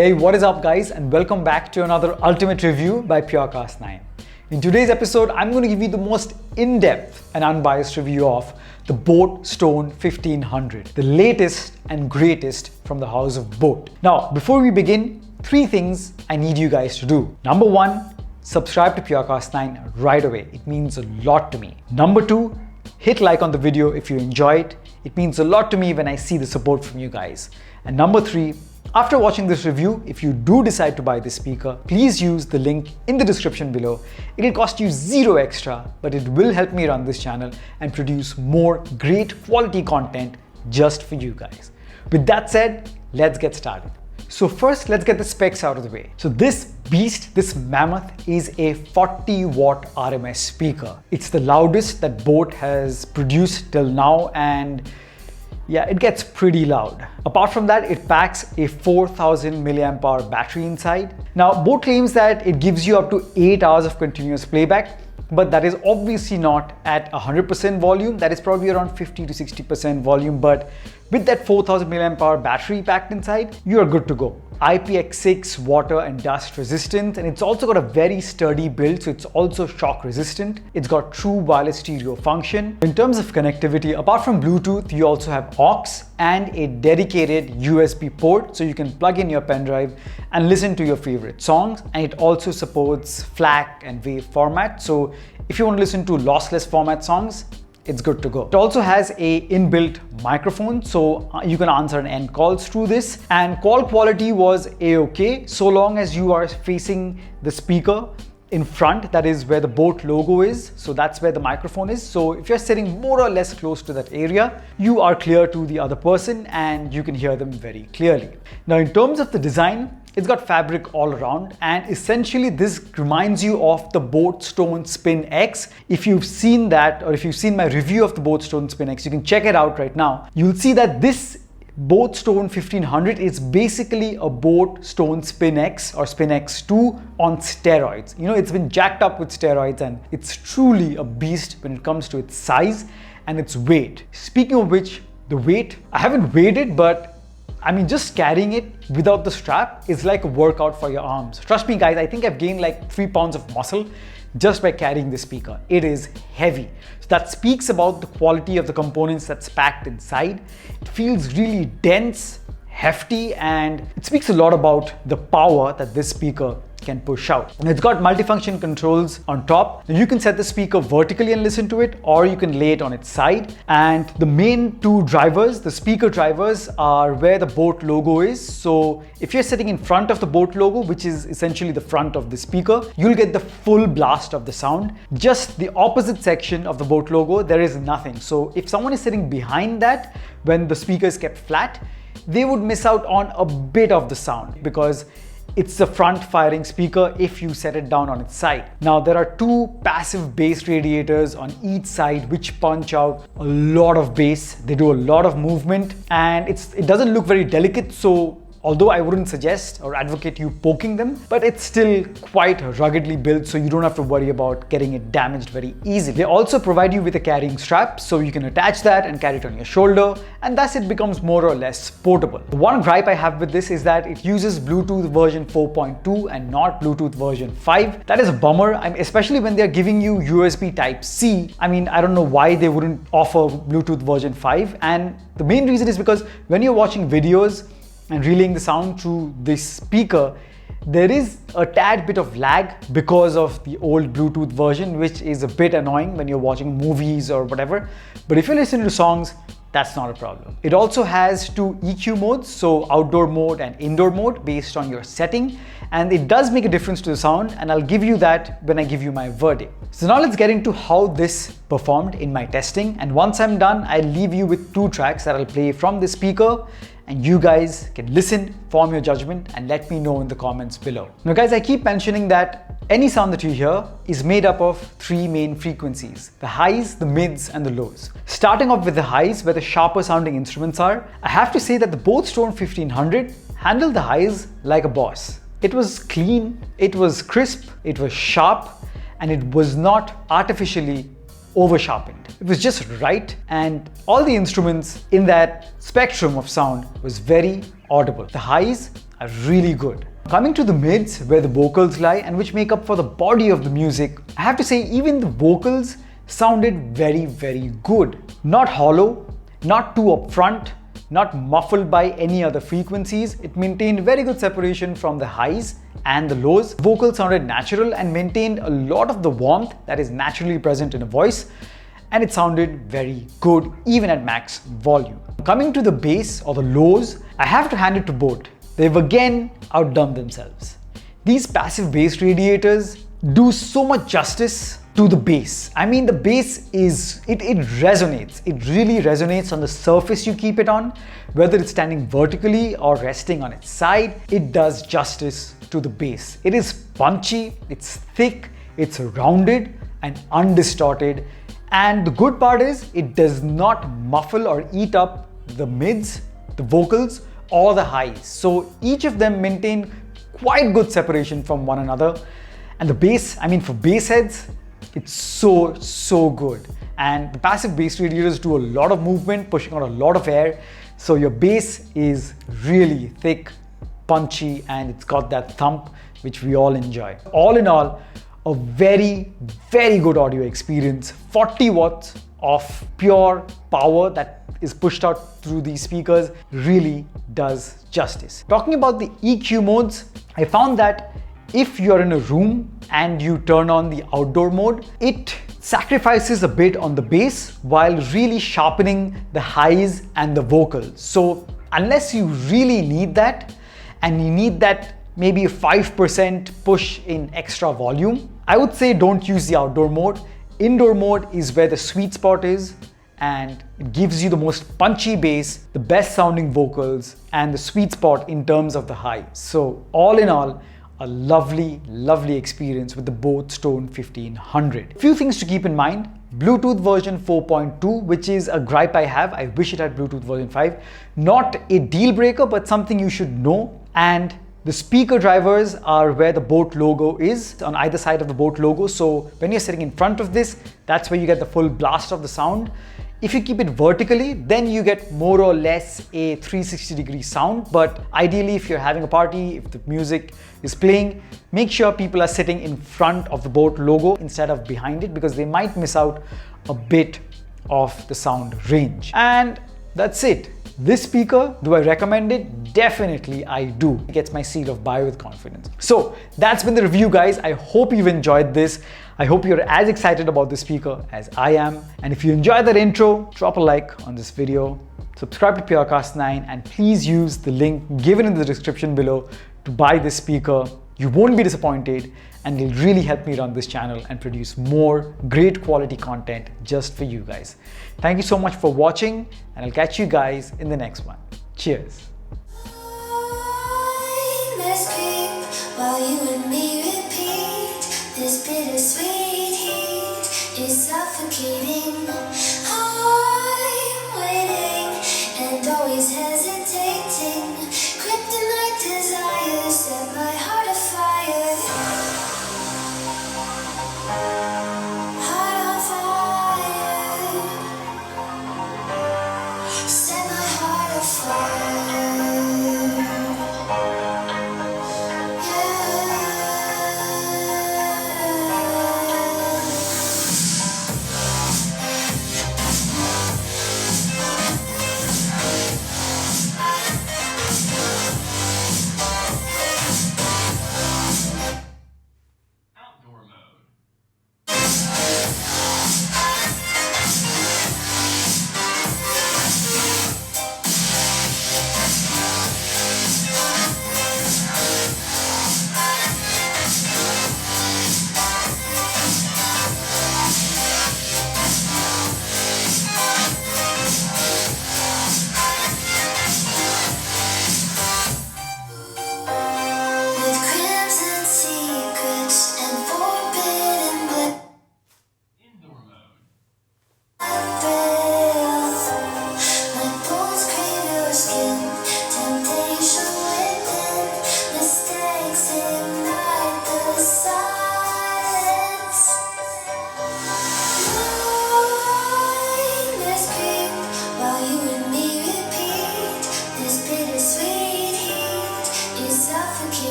Hey, what is up guys, and welcome back to another ultimate review by Purecast 9. In today's episode, I'm going to give you the most in-depth and unbiased review of the boAt Stone 1500, the latest and greatest from the house of boAt. Now, before we begin, 3 things I need you guys to do. Number 1, subscribe to Purecast 9 right away. It means a lot to me. Number 2, hit like on the video if you enjoy it. It means a lot to me when I see the support from you guys. And number 3, after watching this review, if you do decide to buy this speaker, please use the link in the description below. It'll cost you 0 extra, but it will help me run this channel and produce more great quality content just for you guys. With that said, let's get started. So first, let's get the specs out of the way. So this beast, this mammoth, is a 40-watt RMS speaker. It's the loudest that boAt has produced till now, and yeah, it gets pretty loud. Apart from that, it packs a 4000 milliamp hour battery inside. Now, boAt claims that it gives you up to 8 hours of continuous playback, but that is obviously not at 100% volume. That is probably around 50 to 60% volume, but with that 4000 milliamp hour battery packed inside, you are good to go. IPX6 water and dust resistant, and it's also got a very sturdy build, so it's also shock resistant. It's got true wireless stereo function. In terms of connectivity, apart from Bluetooth, you also have aux and a dedicated USB port, so you can plug in your pen drive and listen to your favorite songs. And it also supports FLAC and WAV format, so if you want to listen to lossless format songs, it's good to go. It also has a inbuilt microphone, so you can answer end calls through this, and call quality was a-okay so long as you are facing the speaker in front. That is where the boAt logo is, so that's where the microphone is. So if you're sitting more or less close to that area, you are clear to the other person and you can hear them very clearly. Now, in terms of the design, it's got fabric all around, and essentially this reminds you of the boAt Stone Spin X. If you've seen that, or if you've seen my review of the boAt Stone Spin X, you can check it out right now. You'll see that this boAt Stone 1500 is basically a boAt Stone Spin X or Spin X2 on steroids. You know, it's been jacked up with steroids, and it's truly a beast when it comes to its size and its weight. Speaking of which, the weight, I haven't weighed it, but I mean, just carrying it without the strap is like a workout for your arms. Trust me guys, I think I've gained like 3 pounds of muscle just by carrying this speaker. It is heavy. So that speaks about the quality of the components that's packed inside. It feels really dense, hefty, and it speaks a lot about the power that this speaker can push out. And it's got multifunction controls on top. Now you can set the speaker vertically and listen to it, or you can lay it on its side. And the main 2 drivers, the speaker drivers, are where the boAt logo is. So if you're sitting in front of the boAt logo, which is essentially the front of the speaker, you'll get the full blast of the sound. Just the opposite section of the boAt logo, there is nothing. So if someone is sitting behind that, when the speaker is kept flat, they would miss out on a bit of the sound, because it's the front firing speaker if you set it down on its side. Now, there are 2 passive bass radiators on each side which punch out a lot of bass. They do a lot of movement, and it doesn't look very delicate, so although I wouldn't suggest or advocate you poking them, but it's still quite ruggedly built, so you don't have to worry about getting it damaged very easily. They also provide you with a carrying strap, so you can attach that and carry it on your shoulder, and thus it becomes more or less portable. The one gripe I have with this is that it uses Bluetooth version 4.2 and not Bluetooth version 5. That is a bummer, especially when they're giving you USB Type-C. I mean, I don't know why they wouldn't offer Bluetooth version 5, and the main reason is because when you're watching videos and relaying the sound through this speaker, there is a tad bit of lag because of the old Bluetooth version, which is a bit annoying when you're watching movies or whatever. But if you listen to songs, that's not a problem. It also has 2 EQ modes, so outdoor mode and indoor mode based on your setting, and it does make a difference to the sound, and I'll give you that when I give you my verdict. So now let's get into how this performed in my testing, and once I'm done, I'll leave you with 2 tracks that I'll play from the speaker, and you guys can listen, form your judgment, and let me know in the comments below. Now guys, I keep mentioning that any sound that you hear is made up of 3 main frequencies: the highs, the mids, and the lows. Starting off with the highs, where the sharper sounding instruments are, I have to say that the boAt Stone 1500 handled the highs like a boss. It was clean, it was crisp, it was sharp, and it was not artificially over sharpened. It was just right, and all the instruments in that spectrum of sound was very audible. The highs are really good. Coming to the mids, where the vocals lie and which make up for the body of the music, I have to say even the vocals sounded very, very good. Not hollow, not too upfront, not muffled by any other frequencies. It maintained very good separation from the highs and the lows. Vocals sounded natural and maintained a lot of the warmth that is naturally present in a voice, and it sounded very good even at max volume. Coming to the bass or the lows, I have to hand it to boAt. They've again outdone themselves. These passive bass radiators do so much justice to the bass. I mean, the bass it resonates. It really resonates on the surface you keep it on, whether it's standing vertically or resting on its side. It does justice to the bass. It is punchy, it's thick, it's rounded and undistorted. And the good part is it does not muffle or eat up the mids, the vocals, or the highs. So each of them maintain quite good separation from one another. And the bass, I mean, for bass heads, it's so good. And the passive bass radiators do a lot of movement, pushing out a lot of air. So your bass is really thick, punchy, and it's got that thump, which we all enjoy. All in all, a very, very good audio experience. 40 watts of pure power that is pushed out through these speakers really does justice. Talking about the EQ modes, I found that if you're in a room and you turn on the outdoor mode, it sacrifices a bit on the bass while really sharpening the highs and the vocals. So unless you really need that, and you need that maybe a 5% push in extra volume, I would say don't use the outdoor mode. Indoor mode is where the sweet spot is, and it gives you the most punchy bass, the best sounding vocals, and the sweet spot in terms of the highs. So all in all, a lovely, lovely experience with the boAt Stone 1500. Few things to keep in mind. Bluetooth version 4.2, which is a gripe I have. I wish it had Bluetooth version 5. Not a deal breaker, but something you should know. And the speaker drivers are where the boAt logo is, on either side of the boAt logo. So when you're sitting in front of this, that's where you get the full blast of the sound. If you keep it vertically, then you get more or less a 360-degree sound. But ideally, if you're having a party, if the music is playing, make sure people are sitting in front of the boAt logo instead of behind it, because they might miss out a bit of the sound range. And that's it. This speaker, do I recommend it? Definitely I do. It gets my seal of buy with confidence. So that's been the review, guys. I hope you've enjoyed this. I hope you're as excited about this speaker as I am. And if you enjoyed that intro, drop a like on this video, subscribe to Purocast 9, and please use the link given in the description below to buy this speaker. You won't be disappointed, and it'll really help me run this channel and produce more great quality content just for you guys. Thank you so much for watching, and I'll catch you guys in the next one. Cheers. While you and me repeat, this bittersweet heat is suffocating.